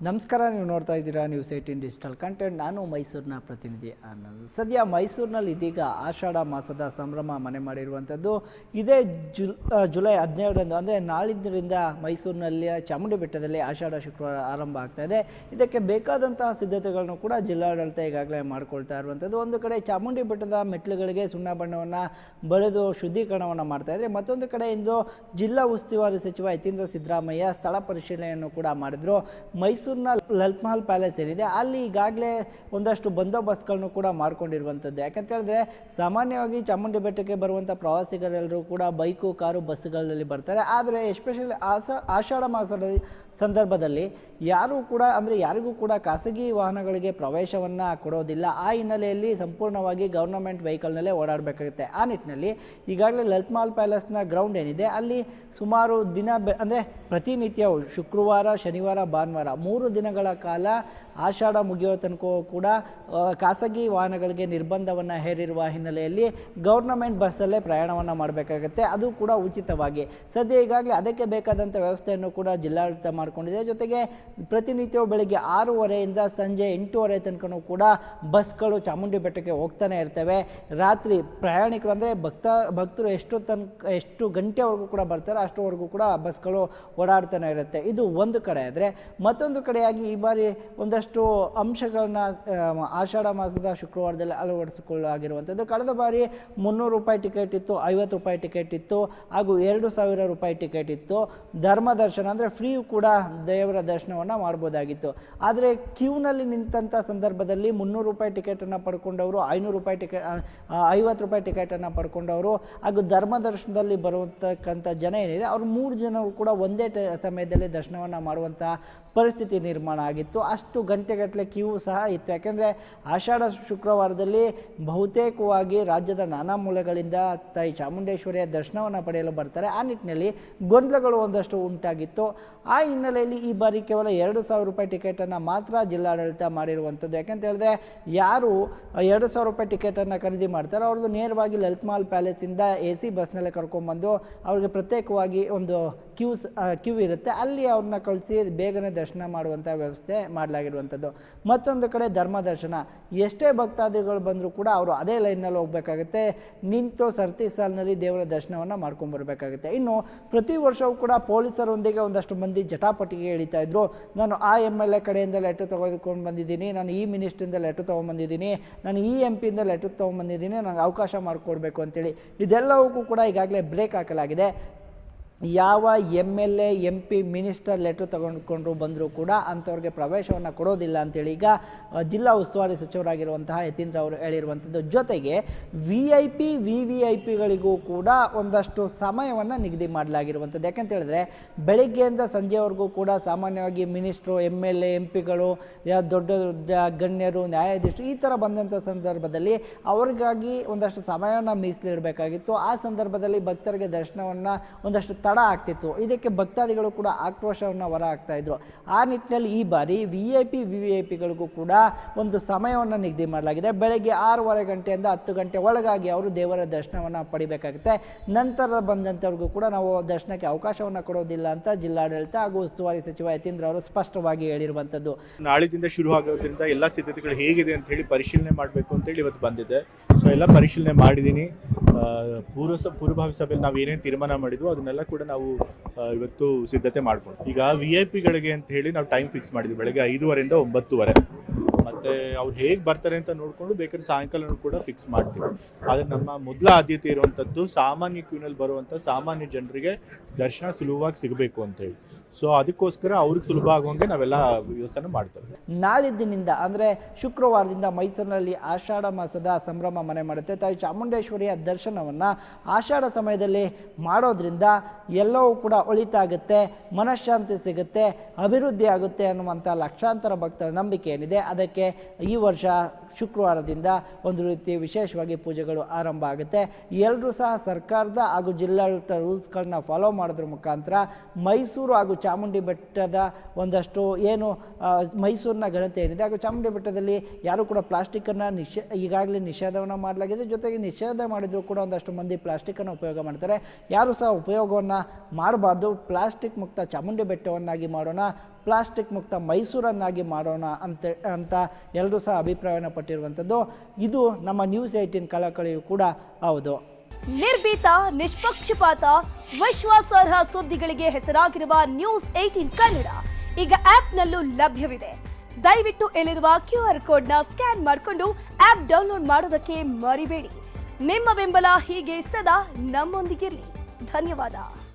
ನಮಸ್ಕಾರ. ನೀವು ನೋಡ್ತಾ ಇದ್ದೀರಾ ನ್ಯೂಸ್ 18 ಡಿಜಿಟಲ್ ಕಂಟೆಂಟ್. ನಾನು ಮೈಸೂರಿನ ಪ್ರತಿನಿಧಿ ಆನಂದ್. ಸದ್ಯ ಮೈಸೂರಿನಲ್ಲಿ ಇದೀಗ ಆಷಾಢ ಮಾಸದ ಸಂಭ್ರಮ ಮನೆ ಮಾಡಿರುವಂಥದ್ದು. ಇದೇ ಜುಲೈ 17ರಂದು ಅಂದರೆ ನಾಳಿದ್ದರಿಂದ ಮೈಸೂರಿನಲ್ಲಿ ಚಾಮುಂಡಿ ಬೆಟ್ಟದಲ್ಲಿ ಆಷಾಢ ಶುಕ್ರವಾರ ಆರಂಭ ಆಗ್ತಾ ಇದೆ. ಇದಕ್ಕೆ ಬೇಕಾದಂತಹ ಸಿದ್ಧತೆಗಳನ್ನು ಕೂಡ ಜಿಲ್ಲಾಡಳಿತ ಈಗಾಗಲೇ ಮಾಡ್ಕೊಳ್ತಾ ಇರುವಂಥದ್ದು. ಒಂದು ಕಡೆ ಚಾಮುಂಡಿ ಬೆಟ್ಟದ ಮೆಟ್ಲುಗಳಿಗೆ ಸುಣ್ಣ ಬಣ್ಣವನ್ನು ಬಳಿದು ಶುದ್ಧೀಕರಣವನ್ನು ಮಾಡ್ತಾ ಇದ್ದಾರೆ. ಮತ್ತೊಂದು ಕಡೆ ಇಂದು ಜಿಲ್ಲಾ ಉಸ್ತುವಾರಿ ಸಚಿವ ಯತೀಂದ್ರ ಸಿದ್ದರಾಮಯ್ಯ ಸ್ಥಳ ಪರಿಶೀಲನೆಯನ್ನು ಕೂಡ ಮಾಡಿದ್ರು. ಮೈಸೂರಿನ ಲಲಿತ್ ಮಹಲ್ ಪ್ಯಾಲೇಸ್ ಏನಿದೆ ಅಲ್ಲಿ ಈಗಾಗಲೇ ಒಂದಷ್ಟು ಬಂದೋಬಸ್ತ್ಗಳನ್ನು ಕೂಡ ಮಾಡ್ಕೊಂಡಿರುವಂಥದ್ದು. ಯಾಕಂತ ಹೇಳಿದ್ರೆ ಸಾಮಾನ್ಯವಾಗಿ ಚಾಮುಂಡಿ ಬೆಟ್ಟಕ್ಕೆ ಬರುವಂಥ ಪ್ರವಾಸಿಗರೆಲ್ಲರೂ ಕೂಡ ಬೈಕು, ಕಾರು, ಬಸ್ಗಳಲ್ಲಿ ಬರ್ತಾರೆ. ಆದರೆ ಎಸ್ಪೆಷಲಿ ಆಷಾಢ ಮಾಸದ ಸಂದರ್ಭದಲ್ಲಿ ಯಾರಿಗೂ ಕೂಡ ಖಾಸಗಿ ವಾಹನಗಳಿಗೆ ಪ್ರವೇಶವನ್ನು ಕೊಡೋದಿಲ್ಲ. ಆ ಹಿನ್ನೆಲೆಯಲ್ಲಿ ಸಂಪೂರ್ಣವಾಗಿ ಗೌರ್ನಮೆಂಟ್ ವೆಹಿಕಲ್ನಲ್ಲೇ ಓಡಾಡಬೇಕಾಗುತ್ತೆ. ಆ ನಿಟ್ಟಿನಲ್ಲಿ ಈಗಾಗಲೇ ಲಲಿತ್ ಮಹಲ್ ಪ್ಯಾಲೇಸ್ನ ಗ್ರೌಂಡ್ ಏನಿದೆ ಅಲ್ಲಿ ಸುಮಾರು ದಿನ ಅಂದರೆ ಪ್ರತಿನಿತ್ಯ ಶುಕ್ರವಾರ, ಶನಿವಾರ, ಭಾನುವಾರ 3 ದಿನಗಳ ಕಾಲ ಆಷಾಢ ಮುಗಿಯೋ ತನಕ ಕೂಡ ಖಾಸಗಿ ವಾಹನಗಳಿಗೆ ನಿರ್ಬಂಧವನ್ನು ಹೇರಿರುವ ಹಿನ್ನೆಲೆಯಲ್ಲಿ ಗೌರ್ನಮೆಂಟ್ ಬಸ್ಸಲ್ಲೇ ಪ್ರಯಾಣವನ್ನು ಮಾಡಬೇಕಾಗುತ್ತೆ, ಅದು ಕೂಡ ಉಚಿತವಾಗಿ. ಸದ್ಯ ಈಗಾಗಲೇ ಅದಕ್ಕೆ ಬೇಕಾದಂಥ ವ್ಯವಸ್ಥೆಯನ್ನು ಕೂಡ ಜಿಲ್ಲಾಡಳಿತ ಮಾಡಿಕೊಂಡಿದೆ. ಜೊತೆಗೆ ಪ್ರತಿನಿತ್ಯವೂ ಬೆಳಿಗ್ಗೆ 6:30ಯಿಂದ ಸಂಜೆ 8:30 ತನಕ ಕೂಡ ಬಸ್ಗಳು ಚಾಮುಂಡಿ ಬೆಟ್ಟಕ್ಕೆ ಹೋಗ್ತಾನೆ ಇರ್ತವೆ. ರಾತ್ರಿ ಪ್ರಯಾಣಿಕರು ಅಂದರೆ ಭಕ್ತರು ಎಷ್ಟು ಗಂಟೆವರೆಗೂ ಕೂಡ ಬರ್ತಾರೆ ಅಷ್ಟುವರೆಗೂ ಕೂಡ ಬಸ್ಗಳು ಓಡಾಡ್ತಾನೆ ಇರುತ್ತೆ. ಇದು ಒಂದು ಕಡೆ ಆದರೆ, ಮತ್ತೊಂದು ಕಡೆಯಾಗಿ ಈ ಬಾರಿ ಒಂದಷ್ಟು ಅಂಶಗಳನ್ನ ಆಷಾಢ ಮಾಸದ ಶುಕ್ರವಾರದಲ್ಲಿ ಅಳವಡಿಸಿಕೊಳ್ಳಲಾಗಿರುವಂಥದ್ದು. ಕಳೆದ ಬಾರಿ 300 ರೂಪಾಯಿ ಟಿಕೆಟ್ ಇತ್ತು, 50 ರೂಪಾಯಿ ಟಿಕೆಟ್ ಇತ್ತು, ಹಾಗೂ 2000 ರೂಪಾಯಿ ಟಿಕೆಟ್ ಇತ್ತು. ಧರ್ಮ ದರ್ಶನ ಅಂದರೆ ಫ್ರೀ ಕೂಡ ದೇವರ ದರ್ಶನವನ್ನು ಮಾಡ್ಬೋದಾಗಿತ್ತು. ಆದರೆ ಕ್ಯೂನಲ್ಲಿ ನಿಂತಹ ಸಂದರ್ಭದಲ್ಲಿ 300 ರೂಪಾಯಿ ಟಿಕೆಟನ್ನು ಪಡ್ಕೊಂಡವರು, 500 ರೂಪಾಯಿ ಟಿಕೆಟ್, 50 ರೂಪಾಯಿ ಟಿಕೆಟನ್ನು ಪಡ್ಕೊಂಡವರು ಹಾಗೂ ಧರ್ಮ ದರ್ಶನದಲ್ಲಿ ಬರುವಂತಕ್ಕಂಥ ಜನ ಏನಿದೆ ಅವರು 3 ಜನರು ಕೂಡ ಒಂದೇ ಸಮಯದಲ್ಲಿ ದರ್ಶನವನ್ನು ಮಾಡುವಂಥ ಪರಿಸ್ಥಿತಿ ನಿರ್ಮಾಣ ಆಗಿತ್ತು. ಅಷ್ಟು ಗಂಟೆಗಟ್ಟಲೆ ಕ್ಯೂ ಸಹ ಇತ್ತು. ಯಾಕೆಂದರೆ ಆಷಾಢ ಶುಕ್ರವಾರದಲ್ಲಿ ಬಹುತೇಕವಾಗಿ ರಾಜ್ಯದ ನಾನಾ ಮೂಲೆಗಳಿಂದ ತಾಯಿ ಚಾಮುಂಡೇಶ್ವರಿಯ ದರ್ಶನವನ್ನು ಪಡೆಯಲು ಬರ್ತಾರೆ. ಆ ನಿಟ್ಟಿನಲ್ಲಿ ಗೊಂದಲಗಳು ಒಂದಷ್ಟು ಉಂಟಾಗಿತ್ತು. ಆ ಹಿನ್ನೆಲೆಯಲ್ಲಿ ಈ ಬಾರಿ ಕೇವಲ 2000 ರೂಪಾಯಿ ಟಿಕೆಟನ್ನು ಮಾತ್ರ ಜಿಲ್ಲಾಡಳಿತ ಮಾಡಿರುವಂಥದ್ದು. ಯಾಕಂತ ಹೇಳಿದ್ರೆ ಯಾರು 2000 ರೂಪಾಯಿ ಟಿಕೆಟನ್ನು ಖರೀದಿ ಮಾಡ್ತಾರೆ ಅವ್ರದ್ದು ನೇರವಾಗಿ ಲಲಿತ್ ಮಹಲ್ ಪ್ಯಾಲೇಸಿಂದ AC ಬಸ್ನಲ್ಲೇ ಕರ್ಕೊಂಡ್ಬಂದು ಅವ್ರಿಗೆ ಪ್ರತ್ಯೇಕವಾಗಿ ಒಂದು ಕ್ಯೂ ಇರುತ್ತೆ, ಅಲ್ಲಿ ಅವ್ರನ್ನ ಕಳಿಸಿ ಬೇಗನೆ ದರ್ಶನ ಮಾಡುವಂಥ ವ್ಯವಸ್ಥೆ ಮಾಡಲಾಗಿರುವಂಥದ್ದು. ಮತ್ತೊಂದು ಕಡೆ ಧರ್ಮ ದರ್ಶನ, ಎಷ್ಟೇ ಭಕ್ತಾದಿಗಳು ಬಂದರೂ ಕೂಡ ಅವರು ಅದೇ ಲೈನ್ನಲ್ಲಿ ಹೋಗಬೇಕಾಗುತ್ತೆ, ನಿಂತು ಸರತಿ ಸಾಲಿನಲ್ಲಿ ದೇವರ ದರ್ಶನವನ್ನು ಮಾಡ್ಕೊಂಡ್ಬರ್ಬೇಕಾಗುತ್ತೆ. ಇನ್ನು ಪ್ರತಿ ವರ್ಷವೂ ಕೂಡ ಪೊಲೀಸರೊಂದಿಗೆ ಒಂದಷ್ಟು ಮಂದಿ ಜಟಾಪಟಿಗೆ ಎಳಿತಾ ಇದ್ರು. ನಾನು ಆ MLA ಕಡೆಯಿಂದ ಲೆಟರ್ ತೆಗೆದುಕೊಂಡು ಬಂದಿದ್ದೀನಿ, ನಾನು ಈ ಮಿನಿಸ್ಟ್ರಿಂದ ಲೆಟರ್ ತೊಗೊಂಡ್ಬಂದಿದ್ದೀನಿ, ನಾನು ಈ MP ಯಿಂದ ಲೆಟರ್ ತೊಗೊಂಡ್ಬಂದಿದ್ದೀನಿ, ನನಗೆ ಅವಕಾಶ ಮಾಡಿಕೊಡ್ಬೇಕು ಅಂತೇಳಿ. ಇದೆಲ್ಲವಕ್ಕೂ ಕೂಡ ಈಗಾಗಲೇ ಬ್ರೇಕ್ ಹಾಕಲಾಗಿದೆ. ಯಾವ MLA, MP, ಮಿನಿಸ್ಟರ್ ಲೆಟ್ರ್ ತಗೊಂಡ್ಕೊಂಡು ಬಂದರೂ ಕೂಡ ಅಂಥವ್ರಿಗೆ ಪ್ರವೇಶವನ್ನು ಕೊಡೋದಿಲ್ಲ ಅಂತೇಳಿ ಈಗ ಜಿಲ್ಲಾ ಉಸ್ತುವಾರಿ ಸಚಿವರಾಗಿರುವಂತಹ ಯತೀಂದ್ರ ಅವರು ಹೇಳಿರುವಂಥದ್ದು. ಜೊತೆಗೆ VIP, VVIPಗಳಿಗೂ ಕೂಡ ಒಂದಷ್ಟು ಸಮಯವನ್ನು ನಿಗದಿ ಮಾಡಲಾಗಿರುವಂಥದ್ದು. ಯಾಕಂತ ಹೇಳಿದ್ರೆ ಬೆಳಿಗ್ಗೆಯಿಂದ ಸಂಜೆವರೆಗೂ ಕೂಡ ಸಾಮಾನ್ಯವಾಗಿ ಮಿನಿಸ್ಟ್ರು, MLA, MPಗಳು, ದೊಡ್ಡ ದೊಡ್ಡ ಗಣ್ಯರು, ನ್ಯಾಯಾಧೀಶರು ಈ ಥರ ಬಂದಂಥ ಸಂದರ್ಭದಲ್ಲಿ ಅವ್ರಿಗಾಗಿ ಒಂದಷ್ಟು ಸಮಯವನ್ನು ಮೀಸಲಿಡಬೇಕಾಗಿತ್ತು. ಆ ಸಂದರ್ಭದಲ್ಲಿ ಭಕ್ತರಿಗೆ ದರ್ಶನವನ್ನು ಒಂದಷ್ಟು ತಡ ಆಗ್ತಿತ್ತು. ಇದಕ್ಕೆ ಭಕ್ತಾದಿಗಳು ಕೂಡ ಆಕ್ರೋಶವನ್ನು ಹೊರ ಹಾಕ್ತಾ ಇದ್ರು. ಆ ನಿಟ್ಟಿನಲ್ಲಿ ಈ ಬಾರಿ VIP, VVIPಗಳಿಗೂ ಕೂಡ ಒಂದು ಸಮಯವನ್ನು ನಿಗದಿ ಮಾಡಲಾಗಿದೆ. ಬೆಳಗ್ಗೆ 6:30 ಗಂಟೆಯಿಂದ 10 ಗಂಟೆ ಒಳಗಾಗಿ ಅವರು ದೇವರ ದರ್ಶನವನ್ನು ಪಡಿಬೇಕಾಗುತ್ತೆ. ನಂತರ ಬಂದಂಥವ್ರಿಗೂ ಕೂಡ ನಾವು ದರ್ಶನಕ್ಕೆ ಅವಕಾಶವನ್ನು ಕೊಡೋದಿಲ್ಲ ಅಂತ ಜಿಲ್ಲಾಡಳಿತ ಹಾಗೂ ಉಸ್ತುವಾರಿ ಸಚಿವ ಯತೀಂದ್ರ ಅವರು ಸ್ಪಷ್ಟವಾಗಿ ಹೇಳಿರುವಂಥದ್ದು. ನಾಳಿದಿಂದ ಶುರು ಆಗೋದ್ರಿಂದ ಎಲ್ಲ ಸಿದ್ಧತೆಗಳು ಹೇಗಿದೆ ಅಂತ ಹೇಳಿ ಪರಿಶೀಲನೆ ಮಾಡಬೇಕು ಅಂತೇಳಿ ಇವತ್ತು ಬಂದಿದೆ. ಸೊ ಎಲ್ಲ ಪರಿಶೀಲನೆ ಮಾಡಿದ್ದೀನಿ. ಪೂರ್ವಭಾವಿ ಸಭೆಯಲ್ಲಿ ನಾವು ಏನೇನು ತೀರ್ಮಾನ ಮಾಡಿದ್ವು ಅದನ್ನೆಲ್ಲ ಕೂಡ ನಾವು ಇವತ್ತು ಸಿದ್ಧತೆ ಮಾಡ್ಕೊಂಡು, ಈಗ VIP ಅಂತ ಹೇಳಿ ನಾವು ಟೈಮ್ ಫಿಕ್ಸ್ ಮಾಡಿದ್ವಿ, ಬೆಳಗ್ಗೆ 5:30ರಿಂದ 9:30. ಮತ್ತು ಅವ್ರು ಹೇಗೆ ಬರ್ತಾರೆ ಅಂತ ನೋಡಿಕೊಂಡು ಬೇಕಾದ್ರೆ ಸಾಯಂಕಾಲನೂ ಕೂಡ ಫಿಕ್ಸ್ ಮಾಡ್ತೀವಿ. ಆದರೆ ನಮ್ಮ ಮೊದಲ ಆದ್ಯತೆ ಇರುವಂಥದ್ದು ಸಾಮಾನ್ಯ ಕ್ಯೂನಲ್ಲಿ ಬರುವಂಥ ಸಾಮಾನ್ಯ ಜನರಿಗೆ ದರ್ಶನ ಸುಲಭವಾಗಿ ಸಿಗಬೇಕು ಅಂತೇಳಿ. ಸೊ ಅದಕ್ಕೋಸ್ಕರ ಅವ್ರಿಗೆ ಸುಲಭ ಆಗುವಂಗೆ ನಾವೆಲ್ಲ ವ್ಯವಸ್ಥೆ ಮಾಡ್ತೇವೆ. ನಾಳಿದ್ದಿನಿಂದ ಅಂದರೆ ಶುಕ್ರವಾರದಿಂದ ಮೈಸೂರಿನಲ್ಲಿ ಆಷಾಢ ಮಾಸದ ಸಂಭ್ರಮ ಮನೆ ಮಾಡುತ್ತೆ. ತಾಯಿ ಚಾಮುಂಡೇಶ್ವರಿಯ ದರ್ಶನವನ್ನು ಆಷಾಢ ಸಮಯದಲ್ಲಿ ಮಾಡೋದ್ರಿಂದ ಎಲ್ಲವೂ ಕೂಡ ಒಳಿತಾಗುತ್ತೆ, ಮನಃಶಾಂತಿ ಸಿಗುತ್ತೆ, ಅಭಿವೃದ್ಧಿ ಆಗುತ್ತೆ ಅನ್ನುವಂಥ ಲಕ್ಷಾಂತರ ಭಕ್ತರ ನಂಬಿಕೆ ಏನಿದೆ. ಅದಕ್ಕೆ ಈ ವರ್ಷ ಶುಕ್ರವಾರದಿಂದ ಒಂದು ರೀತಿ ವಿಶೇಷವಾಗಿ ಪೂಜೆಗಳು ಆರಂಭ ಆಗುತ್ತೆ. ಎಲ್ಲರೂ ಸಹ ಸರ್ಕಾರದ ಹಾಗೂ ಜಿಲ್ಲಾಡಳಿತ ರೂಲ್ಸ್ಗಳನ್ನ ಫಾಲೋ ಮಾಡೋದ್ರ ಮುಖಾಂತರ ಮೈಸೂರು ಹಾಗೂ ಚಾಮುಂಡಿ ಬೆಟ್ಟದ ಒಂದಷ್ಟು ಏನು ಮೈಸೂರಿನ ಘನತೆ ಏನಿದೆ ಹಾಗೂ ಚಾಮುಂಡಿ ಬೆಟ್ಟದಲ್ಲಿ ಯಾರೂ ಕೂಡ ಪ್ಲಾಸ್ಟಿಕ್ಕನ್ನು ಈಗಾಗಲೇ ನಿಷೇಧವನ್ನು ಮಾಡಲಾಗಿದೆ. ಜೊತೆಗೆ ನಿಷೇಧ ಮಾಡಿದರೂ ಕೂಡ ಒಂದಷ್ಟು ಮಂದಿ ಪ್ಲಾಸ್ಟಿಕ್ಕನ್ನು ಉಪಯೋಗ ಮಾಡ್ತಾರೆ. ಯಾರೂ ಸಹ ಉಪಯೋಗವನ್ನು ಮಾಡಬಾರ್ದು. ಪ್ಲಾಸ್ಟಿಕ್ ಮುಕ್ತ ಚಾಮುಂಡಿ ಬೆಟ್ಟವನ್ನಾಗಿ ಮಾಡೋಣ. ಪ್ಲಾಸ್ಟಿಕ್ ಮುಕ್ತ ಮೈಸೂರನ್ನಾಗಿ ಮಾಡೋಣ ಅಂತ ಎಲ್ಲರೂ ಸಹ ಅಭಿಪ್ರಾಯನ ಪಟ್ಟಿರುವಂಥದ್ದು. ಇದು ನಮ್ಮ ನ್ಯೂಸ್ 18 ಕಳಕಳಿಯೂ ಕೂಡ ಹೌದು. ನಿರ್ಭೀತ, ನಿಷ್ಪಕ್ಷಪಾತ, ವಿಶ್ವಾಸಾರ್ಹ ಸುದ್ದಿಗಳಿಗೆ ಹೆಸರಾಗಿರುವ ನ್ಯೂಸ್ 18 ಕನ್ನಡ ಈಗ ಆಪ್ನಲ್ಲೂ ಲಭ್ಯವಿದೆ. ದಯವಿಟ್ಟು ಇಲ್ಲಿರುವ QR ಕೋಡ್ನ ಸ್ಕ್ಯಾನ್ ಮಾಡಿಕೊಂಡು ಆಪ್ ಡೌನ್ಲೋಡ್ ಮಾಡೋದಕ್ಕೆ ಮರಿಬೇಡಿ. ನಿಮ್ಮ ಬೆಂಬಲ ಹೀಗೆ ಸದಾ ನಮ್ಮೊಂದಿಗಿರಲಿ. ಧನ್ಯವಾದ.